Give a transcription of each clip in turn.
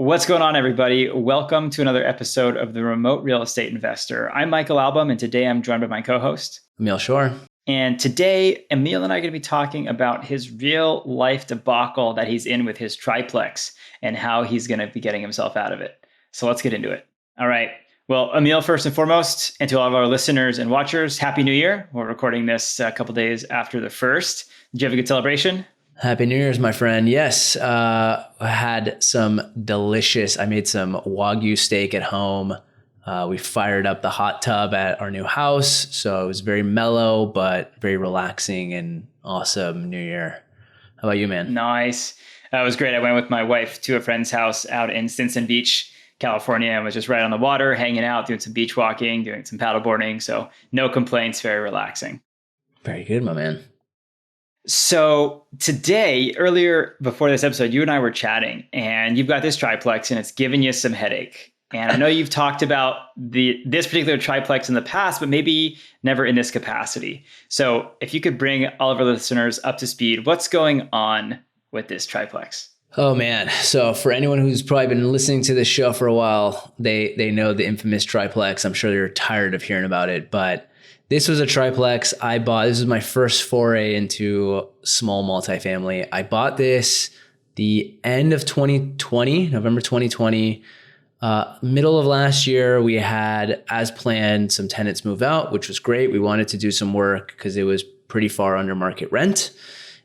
What's going on, everybody? Welcome to another episode of The Remote Real Estate Investor. I'm Michael Album, and today I'm joined by my co-host, Emil Shore. And today, Emil and I are going to be talking about his real life debacle that he's in with his triplex and how he's going to be getting himself out of it. So let's get into it. All right. Well, Emil, first and foremost, and to all of our listeners and watchers, Happy New Year. We're recording this a couple days after the first. Did you have a good celebration? Happy New Year's, my friend. Yes, I had some I made some Wagyu steak at home. We fired up the hot tub at our new house. So it was very mellow, but very relaxing and awesome New Year. How about you, man? Nice. It was great. I went with my wife to a friend's house out in Stinson Beach, California, and was just right on the water, hanging out, doing some beach walking, doing some paddleboarding. So no complaints, very relaxing. Very good, my man. So today, earlier before this episode, you and I were chatting, and you've got this triplex and it's given you some headache. And I know you've talked about this particular triplex in the past, but maybe never in this capacity. So if you could bring all of our listeners up to speed, what's going on with this triplex? Oh, man. So for anyone who's probably been listening to this show for a while, they know the infamous triplex. I'm sure they're tired of hearing about it, but this was a triplex I bought. This was my first foray into small multifamily. I bought this the end of 2020, November 2020. Middle of last year, we had, as planned, some tenants move out, which was great. We wanted to do some work because it was pretty far under market rent.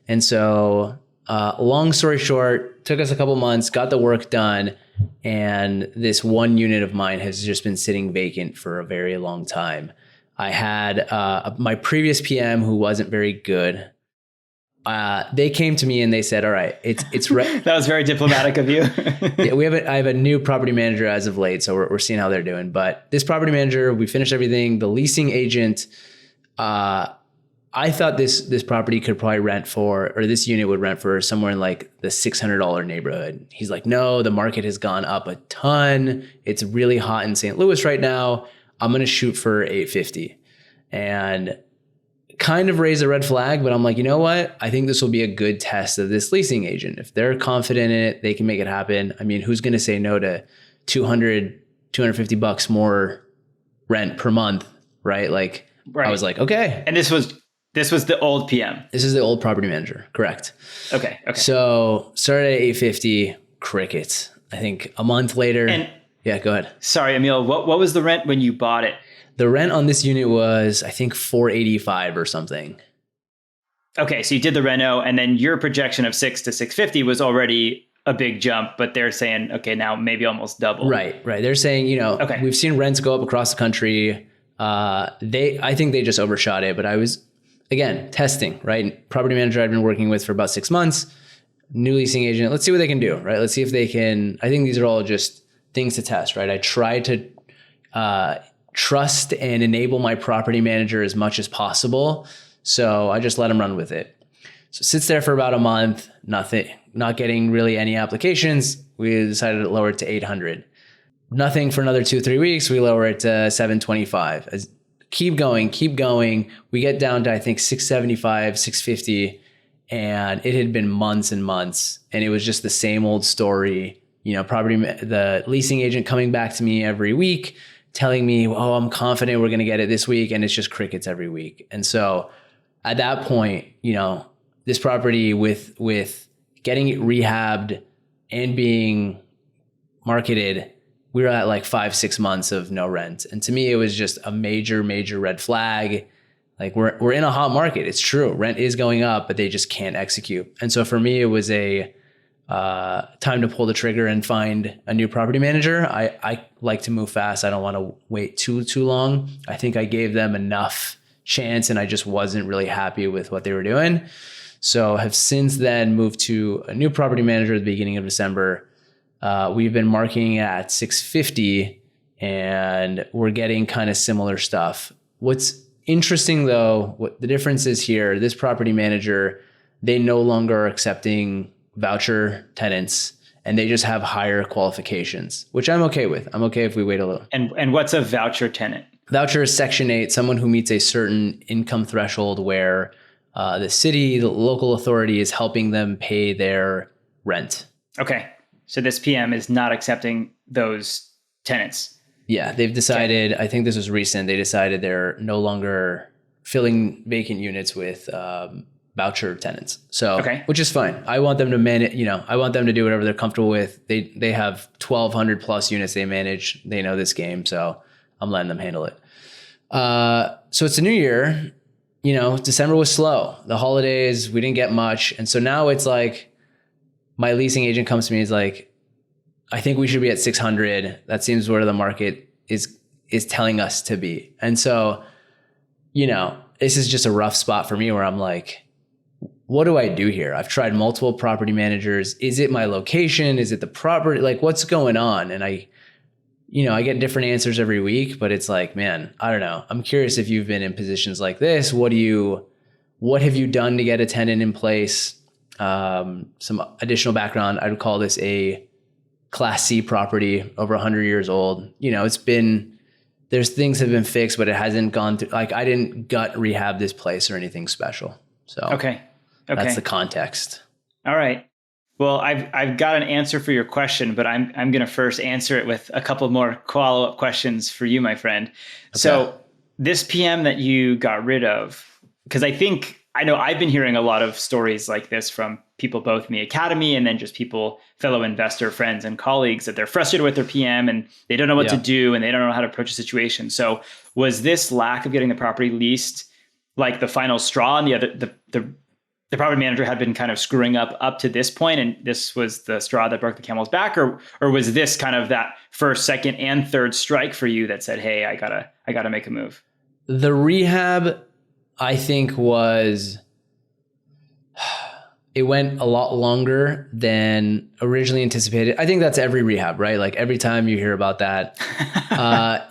And so long story short, took us a couple months, got the work done. And this one unit of mine has just been sitting vacant for a very long time. I had my previous PM who wasn't very good. They came to me and they said, "All right, it's That was very diplomatic of you." Yeah, I have a new property manager as of late, so we're seeing how they're doing. But this property manager, we finished everything. The leasing agent, I thought this property could probably this unit would rent for somewhere in like the $600 neighborhood. He's like, "No, the market has gone up a ton. It's really hot in St. Louis right now. I'm going to shoot for $850. And kind of raise a red flag, but I'm like, you know what? I think this will be a good test of this leasing agent. If they're confident in it, they can make it happen. I mean, who's going to say no to $250 more rent per month, right? Like, right. I was like, okay. And this was the old PM. This is the old property manager. Correct. Okay. So started at $850, crickets. I think a month later. Yeah, go ahead. Sorry, Emil. What was the rent when you bought it? The rent on this unit was, I think, $485 or something. Okay, so you did the reno, and then your projection of $600 to $650 was already a big jump, but they're saying, okay, now maybe almost double. Right. They're saying, okay, we've seen rents go up across the country. I think they just overshot it, but I was, again, testing, right? Property manager I'd been working with for about 6 months, new leasing agent. Let's see what they can do, right? Let's see if they can. I think these are all just things to test, right? I try to trust and enable my property manager as much as possible. So I just let him run with it. So it sits there for about a month, nothing, not getting really any applications. We decided to lower it to 800. Nothing for another 2-3 weeks. We lower it to 725. Keep going. We get down to, I think, 675, 650. And it had been months and months. And it was just the same old story. The leasing agent coming back to me every week, telling me, "Oh, I'm confident we're going to get it this week," and it's just crickets every week. And so, at that point, this property with getting it rehabbed and being marketed, we were at like 5-6 months of no rent. And to me, it was just a major red flag. Like we're in a hot market. It's true, rent is going up, but they just can't execute. And so for me, it was a time to pull the trigger and find a new property manager. I like to move fast. I don't want to wait too long. I think I gave them enough chance and I just wasn't really happy with what they were doing. So have since then moved to a new property manager at the beginning of December. We've been marketing at 650 and we're getting kind of similar stuff. What's interesting though, what the difference is here, this property manager, they no longer are accepting voucher tenants and they just have higher qualifications, which I'm okay with. I'm okay if we wait a little. And what's a voucher tenant? Voucher is Section 8, someone who meets a certain income threshold where the city, the local authority is helping them pay their rent. Okay. So this PM is not accepting those tenants. Yeah, they've decided, I think this was recent, they decided they're no longer filling vacant units with voucher tenants. So, which is fine. I want them to manage, I want them to do whatever they're comfortable with. They have 1,200 plus units they manage. They know this game, so I'm letting them handle it. So it's a new year. December was slow. The holidays, we didn't get much. And so now it's like, my leasing agent comes to me and is like, I think we should be at 600. That seems where the market is telling us to be. And so, this is just a rough spot for me where I'm like, what do I do here? I've tried multiple property managers. Is it my location? Is it the property? Like, what's going on? And I get different answers every week, but it's like, man, I don't know. I'm curious if you've been in positions like this. What have you done to get a tenant in place? Some additional background. I would call this a Class C property, over 100 years old. There's things have been fixed, but it hasn't gone through, like, I didn't gut rehab this place or anything special. So okay. That's the context. All right. Well, I've got an answer for your question, but I'm going to first answer it with a couple more follow-up questions for you, my friend. Okay. So this PM that you got rid of, because I know I've been hearing a lot of stories like this from people both in the academy and then just people, fellow investor friends and colleagues, that they're frustrated with their PM and they don't know what to do and they don't know how to approach a situation. So was this lack of getting the property leased like the final straw, and the property manager had been kind of screwing up to this point, and this was the straw that broke the camel's back, or was this kind of that first, second, and third strike for you that said, hey, I gotta make a move? The rehab, I think, it went a lot longer than originally anticipated. I think that's every rehab, right? Like every time you hear about that,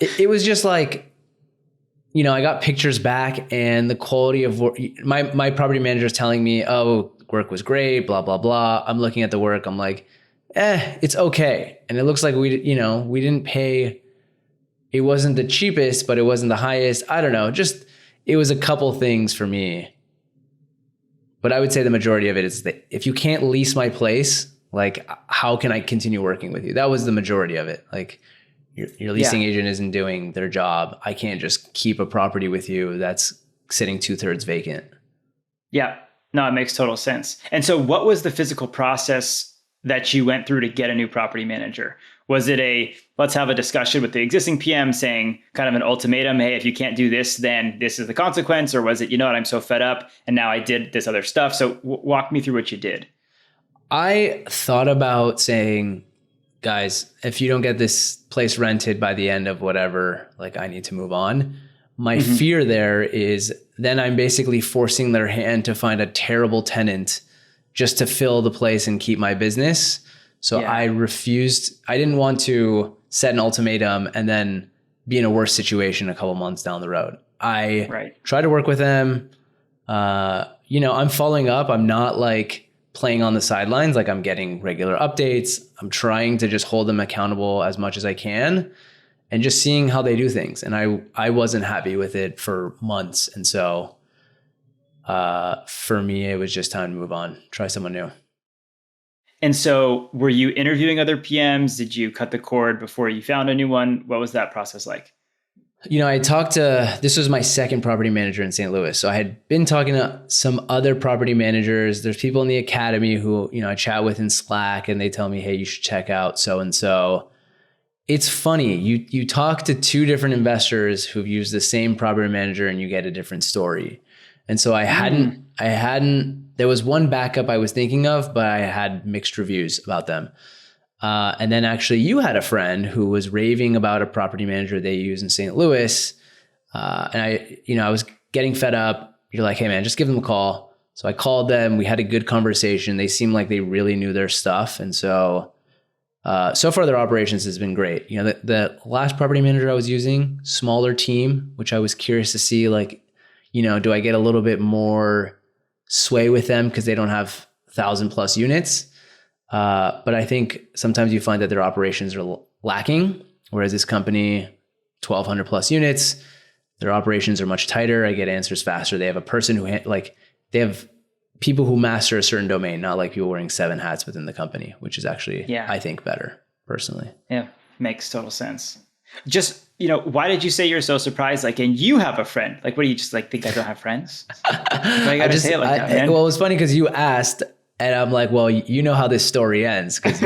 it was just like, I got pictures back and the quality of work, my property manager is telling me, oh, work was great, blah, blah, blah. I'm looking at the work. I'm like, it's okay. And it looks like we didn't pay. It wasn't the cheapest, but it wasn't the highest. I don't know. Just, it was a couple things for me. But I would say the majority of it is that if you can't lease my place, like, how can I continue working with you? That was the majority of it. Like, your leasing agent isn't doing their job. I can't just keep a property with you that's sitting 2/3 vacant. Yeah, no, it makes total sense. And so what was the physical process that you went through to get a new property manager? Was it let's have a discussion with the existing PM saying kind of an ultimatum, hey, if you can't do this, then this is the consequence? Or was it, you know what, I'm so fed up and now I did this other stuff. So walk me through what you did. I thought about saying, guys, if you don't get this place rented by the end of whatever, like, I need to move on. My fear there is then I'm basically forcing their hand to find a terrible tenant just to fill the place and keep my business. So I refused. I didn't want to set an ultimatum and then be in a worse situation a couple months down the road. I try to work with them. I'm following up. I'm not like playing on the sidelines. Like, I'm getting regular updates. I'm trying to just hold them accountable as much as I can and just seeing how they do things. And I wasn't happy with it for months. And so for me, it was just time to move on, try someone new. And so were you interviewing other PMs? Did you cut the cord before you found a new one? What was that process like? This was my second property manager in St. Louis. So I had been talking to some other property managers. There's people in the academy who, I chat with in Slack, and they tell me, hey, you should check out so-and-so. It's funny. You talk to two different investors who've used the same property manager and you get a different story. And so I hadn't, there was one backup I was thinking of, but I had mixed reviews about them. And then actually you had a friend who was raving about a property manager they use in St. Louis. And I was getting fed up. You're like, hey man, just give them a call. So I called them. We had a good conversation. They seemed like they really knew their stuff. And so far their operations has been great. The last property manager I was using, smaller team, which I was curious to see, like, do I get a little bit more sway with them because they don't have 1,000+ units? But I think sometimes you find that their operations are lacking, whereas this company, 1,200+ units, their operations are much tighter. I get answers faster. They have a person who they have people who master a certain domain, not like people wearing 7 hats within the company, which is actually, I think, better personally. Yeah, makes total sense. Just, why did you say you're so surprised? Like, and you have a friend. Like, what do you just like think I don't have friends? Why you gotta say it like that, man? Well, it was funny because you asked, and I'm like, well, you know how this story ends because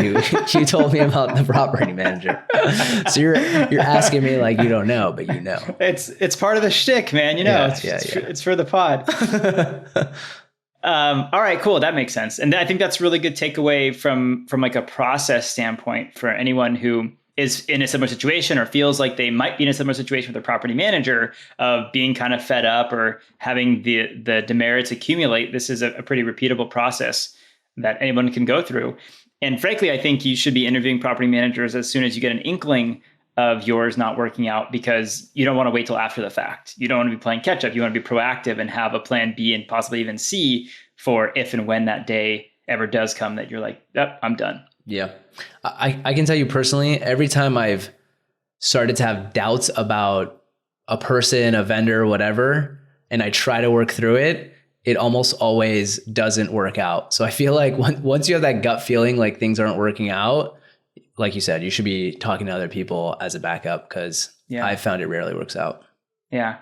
you told me about the property manager. So you're asking me like you don't know, but you know. It's part of the shtick, man. It's for the pod. All right, cool. That makes sense. And I think that's really good takeaway from like a process standpoint for anyone who is in a similar situation or feels like they might be in a similar situation with their property manager of being kind of fed up or having the demerits accumulate. This is a pretty repeatable process that anyone can go through. And frankly, I think you should be interviewing property managers as soon as you get an inkling of yours not working out, because you don't want to wait till after the fact. You don't want to be playing catch up. You want to be proactive and have a plan B and possibly even C for if and when that day ever does come that you're like, oh, I'm done. Yeah. I can tell you personally, every time I've started to have doubts about a person, a vendor, whatever, and I try to work through it, it almost always doesn't work out. So I feel like once you have that gut feeling like things aren't working out, like you said, you should be talking to other people as a backup, because I found it rarely works out. Yeah.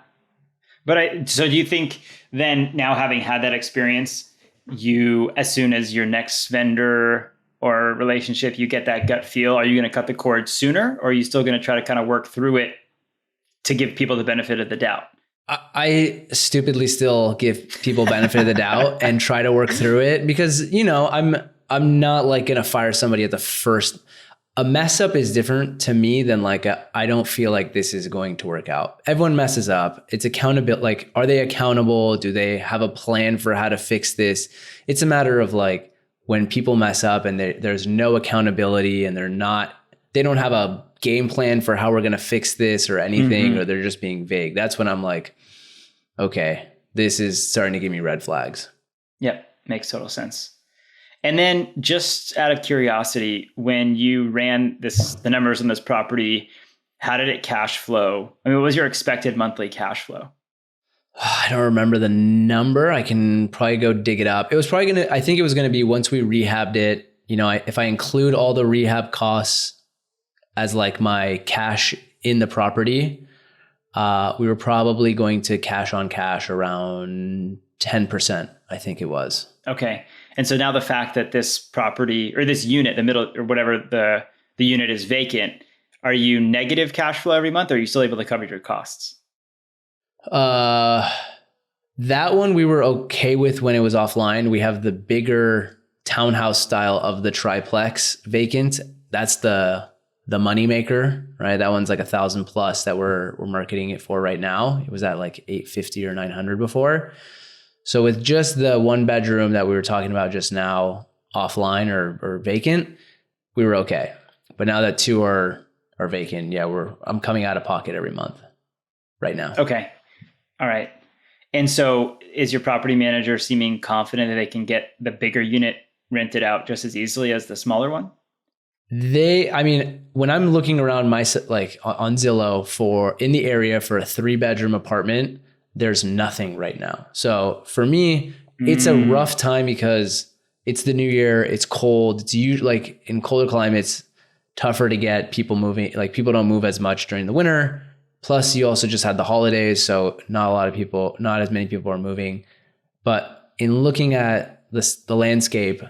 But so do you think then, now having had that experience, you, as soon as your next vendor or relationship, you get that gut feel, are you going to cut the cord sooner, or are you still going to try to kind of work through it to give people the benefit of the doubt? I stupidly still give people benefit of the doubt and try to work through it because, I'm not like going to fire somebody at the first. A mess up is different to me than like I don't feel like this is going to work out. Everyone messes up. It's accountability. Like, are they accountable? Do they have a plan for how to fix this? It's a matter of like, when people mess up and there's no accountability and they don't have a game plan for how we're going to fix this or anything, or they're just being vague. That's when I'm like, okay, this is starting to give me red flags. Yep. Makes total sense. And then just out of curiosity, when you ran the numbers on this property, how did it cash flow? I mean, what was your expected monthly cash flow? I don't remember the number. I can probably go dig it up. It was probably I think it was going to be, once we rehabbed it, if I include all the rehab costs as like my cash in the property, we were probably going to cash on cash around 10%, I think it was. Okay. And so now the fact that this property or this unit, the middle or whatever the unit is vacant, are you negative cash flow every month, or are you still able to cover your costs? That one we were okay with when it was offline. We have the bigger townhouse style of the triplex vacant. That's the moneymaker, right? That one's like 1,000 plus that we're marketing it for right now. It was at like 850 or 900 before. So with just the 1 bedroom that we were talking about just now offline or vacant, we were okay. But now that 2 are vacant, I'm coming out of pocket every month right now. Okay. All right. And so is your property manager seeming confident that they can get the bigger unit rented out just as easily as the smaller one? When I'm looking around on Zillow in the area for a 3-bedroom apartment, there's nothing right now. So for me, it's a rough time because it's the new year. It's cold. It's usually like in colder climates, tougher to get people moving. Like, people don't move as much during the winter. Plus, you also just had the holidays, so not as many people are moving. But in looking at the landscape,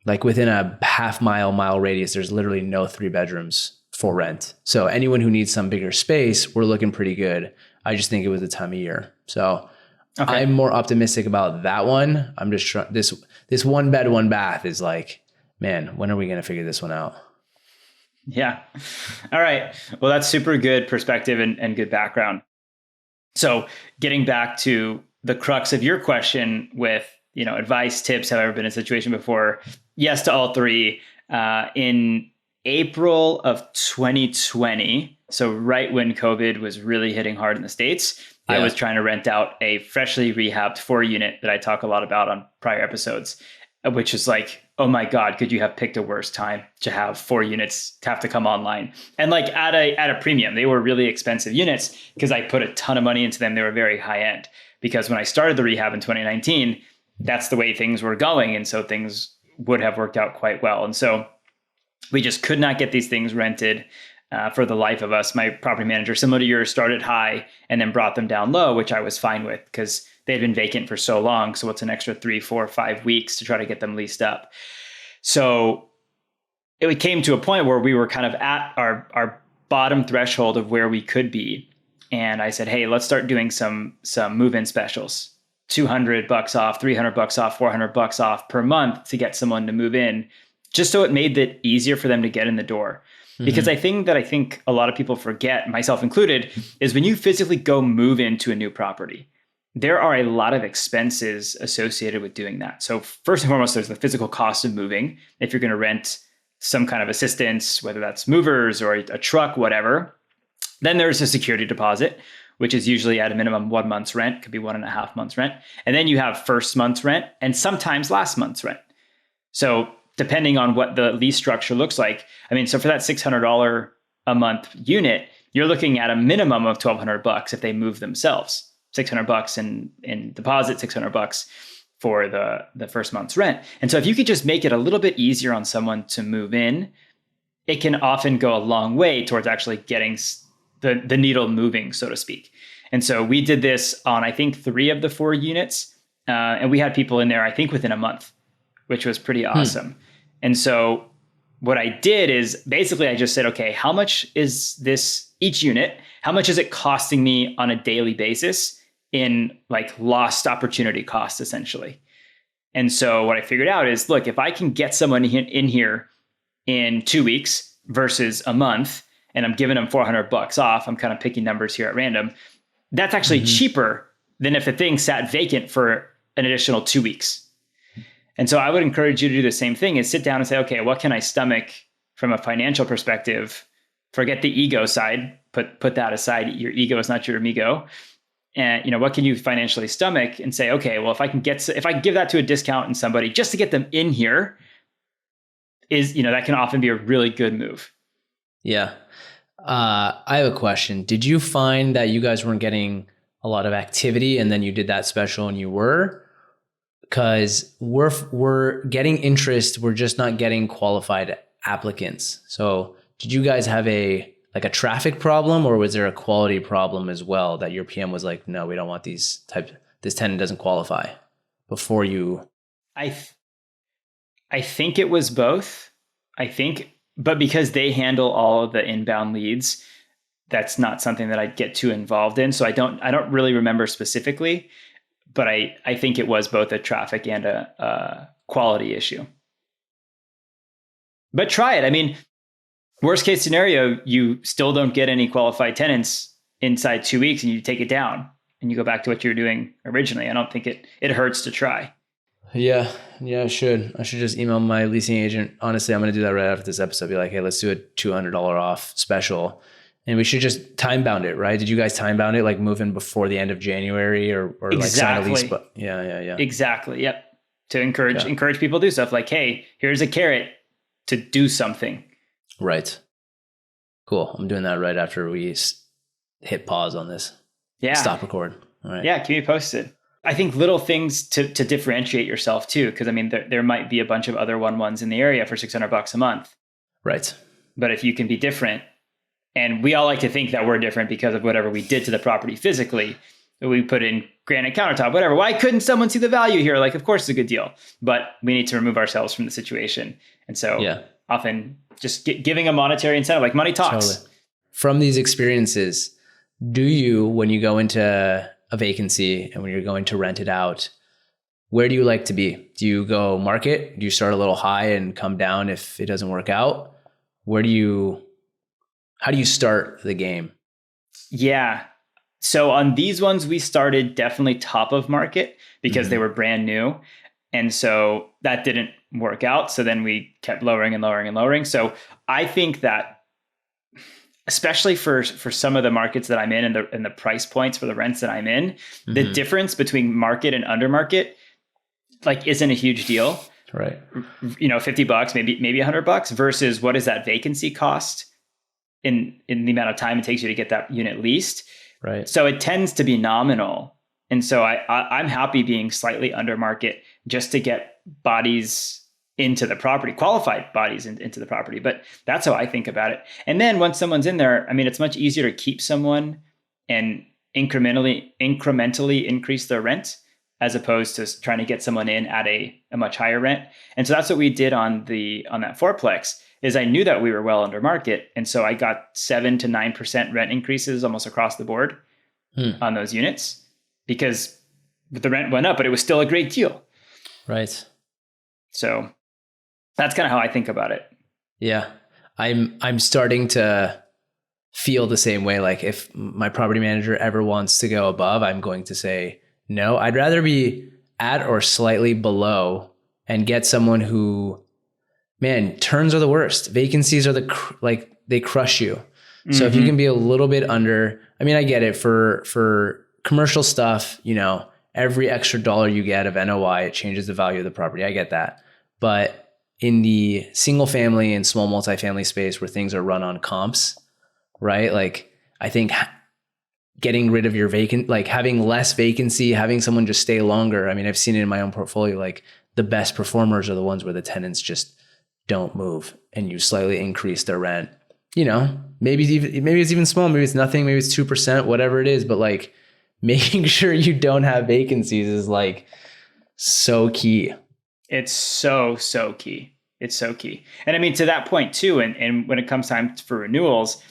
like within a mile radius, there's literally no 3 bedrooms for rent. So anyone who needs some bigger space, we're looking pretty good. I just think it was the time of year. So okay. I'm more optimistic about that one. I'm just trying, this 1 bed, 1 bath is like, man, when are we going to figure this one out? Yeah. All right. Well, that's super good perspective and good background. So getting back to the crux of your question with, advice, tips, have I ever been in a situation before? Yes to all 3. In April of 2020, so right when COVID was really hitting hard in the States, I was trying to rent out a freshly rehabbed 4-unit that I talk a lot about on prior episodes, which is like, oh my God, could you have picked a worse time to have 4 units to have to come online? And like at a premium, they were really expensive units because I put a ton of money into them. They were very high end because when I started the rehab in 2019, that's the way things were going. And so things would have worked out quite well. And so we just could not get these things rented for the life of us. My property manager, similar to yours, started high and then brought them down low, which I was fine with because they had been vacant for so long. So what's an extra 3, 4, 5 weeks to try to get them leased up? So it came to a point where we were kind of at our bottom threshold of where we could be. And I said, hey, let's start doing some move-in specials. $200 off, $300 off, $400 off per month to get someone to move in, just so it made it easier for them to get in the door. Because I think a lot of people forget, myself included, is when you physically go move into a new property, there are a lot of expenses associated with doing that. So first and foremost, there's the physical cost of moving. If you're going to rent some kind of assistance, whether that's movers or a truck, whatever, then there's a security deposit, which is usually at a minimum 1 month's rent, could be 1.5 months rent. And then you have first month's rent and sometimes last month's rent. So depending on what the lease structure looks like, I mean, so for that $600 a month unit, you're looking at a minimum of $1,200 if they move themselves. $600 in deposit, $600 for the first month's rent. And so if you could just make it a little bit easier on someone to move in, it can often go a long way towards actually getting the needle moving, so to speak. And so we did this on, I think, 3 of the 4 units. And we had people in there, I think, within a month, which was pretty awesome. And so what I did is basically I just said, okay, how much is this each unit? How much is it costing me on a daily basis in like lost opportunity cost, essentially? And so what I figured out is, look, if I can get someone in here in 2 weeks versus a month, and I'm giving them $400 off, I'm kind of picking numbers here at random, that's actually cheaper than if the thing sat vacant for an additional 2 weeks. And so I would encourage you to do the same thing, is sit down and say, okay, what can I stomach from a financial perspective? Forget the ego side, put that aside. Your ego is not your amigo. And what can you financially stomach, and say, okay, well, if I can give that to a discount in somebody just to get them in here, that can often be a really good move. Yeah. I have a question. Did you find that you guys weren't getting a lot of activity and then you did that special and you were? Because we're getting interest, we're just not getting qualified applicants. So did you guys have a traffic problem, or was there a quality problem as well that your PM was like, no, we don't want this tenant doesn't qualify before you? I think it was both. But because they handle all of the inbound leads, that's not something that I get too involved in. So I don't really remember specifically, but I think it was both a traffic and a quality issue. But try it. I mean, worst case scenario, you still don't get any qualified tenants inside 2 weeks, and you take it down and you go back to what you were doing originally. I don't think it hurts to try. Yeah, I should just email my leasing agent. Honestly, I'm going to do that right after this episode. Be like, hey, let's do a $200 off special. And we should just time bound it, right? Did you guys time bound it, like move in before the end of January or exactly. Like sign a lease? But yeah. Exactly. Yep. To encourage people to do stuff like, hey, here's a carrot to do something. Right. Cool. I'm doing that right after we hit pause on this. Yeah. Stop record. All right. Yeah. Keep me posted. I think little things to differentiate yourself too, because I mean, there might be a bunch of other 1-1s in the area for $600 a month. Right. But if you can be different, and we all like to think that we're different because of whatever we did to the property physically, we put in granite countertop, whatever. Why couldn't someone see the value here? Like, of course, it's a good deal, but we need to remove ourselves from the situation. And so often just giving a monetary incentive, like money talks. Totally. From these experiences, do you, when you go into a vacancy and when you're going to rent it out, where do you like to be? Do you go market? Do you start a little high and come down if it doesn't work out? How do you start the game? Yeah. So on these ones, we started definitely top of market because they were brand new. And so that didn't work out. So then we kept lowering and lowering and lowering. So I think that especially for some of the markets that I'm in and the price points for the rents that I'm in, the difference between market and under market like isn't a huge deal. Right. $50, maybe $100 versus what is that vacancy cost in the amount of time it takes you to get that unit leased. Right. So it tends to be nominal And so I'm happy being slightly under market just to get bodies into the property, qualified bodies into the property. But that's how I think about it. And then once someone's in there, I mean, it's much easier to keep someone and incrementally increase their rent as opposed to trying to get someone in at a much higher rent. And so that's what we did on that fourplex. Is I knew that we were well under market. And so I got 7 to 9% rent increases almost across the board on those units because the rent went up, but it was still a great deal. Right. So that's kind of how I think about it. Yeah. I'm starting to feel the same way. Like if my property manager ever wants to go above, I'm going to say no. I'd rather be at or slightly below and get someone who, man, turns are the worst. Vacancies are they crush you. Mm-hmm. So if you can be a little bit under, I mean, I get it for commercial stuff, every extra dollar you get of NOI, it changes the value of the property. I get that. But in the single family and small multifamily space where things are run on comps, right? Like I think getting rid of your having less vacancy, having someone just stay longer. I mean, I've seen it in my own portfolio, like the best performers are the ones where the tenants just don't move and you slightly increase their rent. Maybe it's even small, maybe it's nothing, maybe it's 2%, whatever it is, but like making sure you don't have vacancies is like so key. It's so key. It's so key. And I mean, to that point too, and when it comes time for renewals,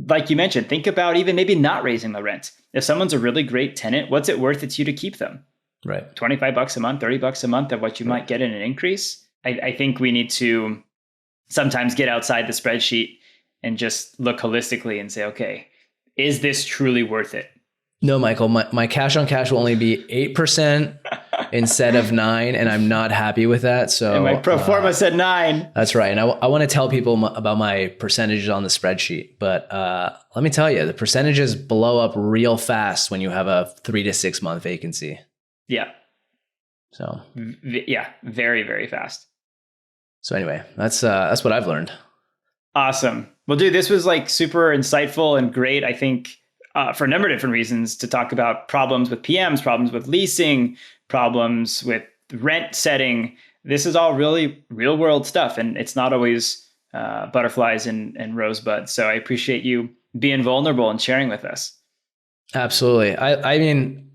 like you mentioned, think about even maybe not raising the rent. If someone's a really great tenant, what's it worth it to you to keep them? Right. $25 a month, $30 a month of what you might get in an increase. I think we need to sometimes get outside the spreadsheet and just look holistically and say, okay, is this truly worth it? No, Michael, my cash on cash will only be 8% instead of 9%, and I'm not happy with that. So and my pro forma said 9%. That's right. And I want to tell people about my percentages on the spreadsheet, but let me tell you, the percentages blow up real fast when you have a 3 to 6 month vacancy. Yeah. So yeah, very, very fast. So anyway, that's what I've learned. Awesome. Well, dude, this was like super insightful and great. I think for a number of different reasons to talk about problems with PMs, problems with leasing, problems with rent setting. This is all really real world stuff. And it's not always butterflies and rosebuds. So I appreciate you being vulnerable and sharing with us. Absolutely. I mean,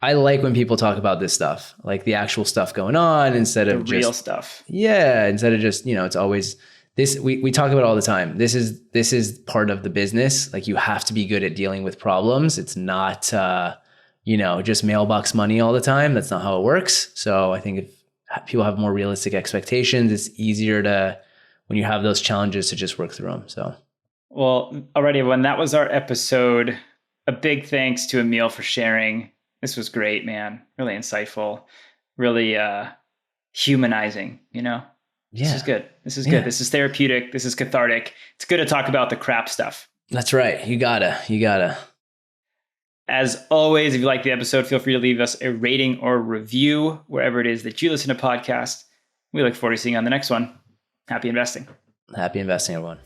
I like when people talk about this stuff, like the actual stuff going on instead of the real stuff. Yeah. Instead of just, it's always this, we talk about it all the time. This is part of the business. Like you have to be good at dealing with problems. It's not, just mailbox money all the time. That's not how it works. So I think if people have more realistic expectations, it's easier to, when you have those challenges, to just work through them. So. Well, already when that was our episode, a big thanks to Emil for sharing. This was great, man. Really insightful, really humanizing, Yeah. This is good. This is good. This is therapeutic. This is cathartic. It's good to talk about the crap stuff. That's right. You gotta. As always, if you like the episode, feel free to leave us a rating or review wherever it is that you listen to podcasts. We look forward to seeing you on the next one. Happy investing. Happy investing, everyone.